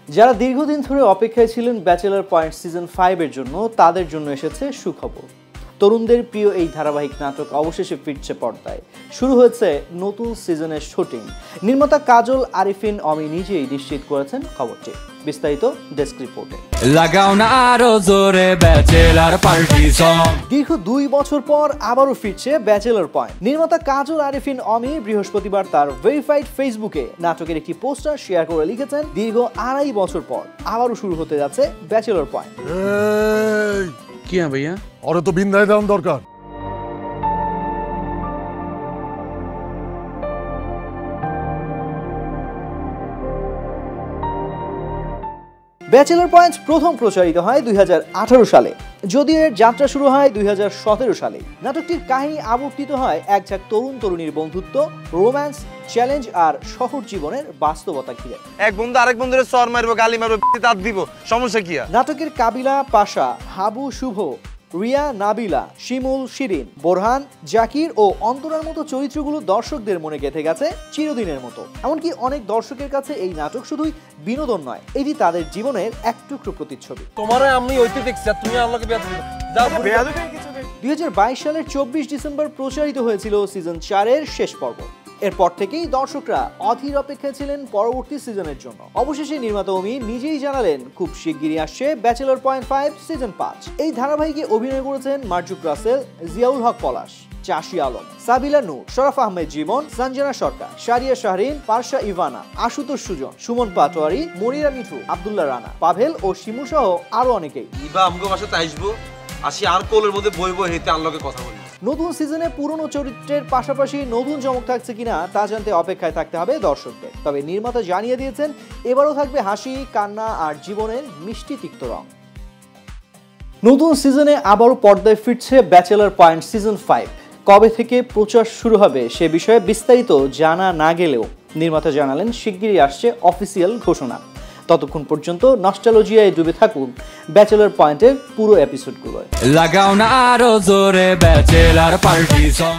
যারা দীর্ঘদিন ধরে অপেক্ষায় ছিলেন ব্যাচেলর পয়েন্ট সিজন 5 এর জন্য, তাদের জন্য এসেছে সুখবর। তরুণদের প্রিয় এই ধারাবাহিক নাটক অবশেষে ফিরছে পর্দায়। শুরু হয়েছে নতুন সিজনের শুটিং। নির্মাতা কাজল আরিফিন অমি নিজেই নিশ্চিত করেছেন খবরটি। বিস্তারিত ডেস্ক রিপোর্টে। লাগাও না আরো জোরে ব্যাচেলর পার্টি সং। দীর্ঘ 2 বছর পর আবারও ফিরছে ব্যাচেলর পয়েন্ট। নির্মাতা কাজল আরিফিন অমি বৃহস্পতিবার তার ভেরিফাইড ফেসবুকে নাটকের একটি পোস্টার শেয়ার করে লিখেছেন, দীর্ঘ 2.5 বছর পর আবারও শুরু হতে যাচ্ছে ব্যাচেলর পয়েন্ট। কি ভাইয়া? ওরে তো বিন্দায় দেওয়ার দরকার। ব্যাচেলর পয়েন্ট প্রথম প্রচারিত হয় 2018 সালে, যদিও এর যাত্রা শুরু হয় 2017 সালে। নাটকটির কাহিনী আবর্তিত হয় এক ঝাঁক তরুণ তরুণীর বন্ধুত্ব, রোম্যান্স, চ্যালেঞ্জ আর শহর জীবনের বাস্তবতা ঘিরে। এক বন্ধু আরেক বন্ধুরে চর মারবো, গালি মারবো, তার দিব, সমস্যা কি? নাটকের কাবিলা, পাশা, হাবু, শুভ, রিয়া, নাবিলা, শিমুল, শিরিন, বোরহান, জাকির ও অন্তরার মতো চরিত্রগুলো দর্শকদের মনে গেঁথে গেছে চিরদিনের মতো। এমনকি অনেক দর্শকের কাছে এই নাটক শুধুই বিনোদন নয়, এটি তাদের জীবনের এক টুকরো প্রতিচ্ছবি। তোমারে আমি ওইতে দেখছি, তুমি আল্লাহকে যাও। 2022 সালের 24 ডিসেম্বর প্রচারিত হয়েছিল সিজন 4 এর শেষ পর্ব। এরপর থেকেই দর্শকরা অধীর অপেক্ষায় ছিলেন পরবর্তী সিজনের জন্য। অবশেষে নির্মাতা অমি নিজেই জানালেন, খুব শিগগিরই আসছে ব্যাচেলর পয়েন্ট 5 সিজন 5। এই ধারাবাহিকে অভিনয় করেছেন মার্জুক রাসেল, জিয়াউল হক পলাশ, চাষি আলম, সাবিলা নূর, শরফ আহমেদ জীবন, সঞ্জনা সরকার, শারিয়া শাহরিন, পারশা ইভানা, আশুতোষ সুজন, সুমন পাটোয়ারি, মনিরা মিঠু, আব্দুল্লাহ রানা, পাভেল ও শিমু সহ আরো অনেকেই। ইবা আমগো বাসাতে আসবো, আসি আর কোলের মধ্যে বইবো, হেতে আল্লাহকে কথা বলবো। নতুন সিজনে পুরনো চরিত্রের পাশাপাশি নতুন চমক থাকছে কিনা তা জানতে অপেক্ষায় থাকতে হবে দর্শকদের। তবে নির্মাতা জানিয়ে দিয়েছেন, এবারও থাকবে হাসি, কান্না আর জীবনের মিষ্টি তিক্ত রং। নতুন সিজনে আবারও পর্দায় ফিরছে ব্যাচেলর পয়েন্ট সিজন 5। কবে থেকে প্রচার শুরু হবে সে বিষয়ে বিস্তারিত জানা না গেলেও নির্মাতা জানালেন, শিগগিরই আসছে অফিসিয়াল ঘোষণা। ততক্ষণ পর্যন্ত নস্টালজিয়ায় ডুবে থাকুন ব্যাচেলর পয়েন্টের পুরো এপিসোডগুলোয়। লাগাও না আরো জোরে ব্যাচেলর পার্টি সং।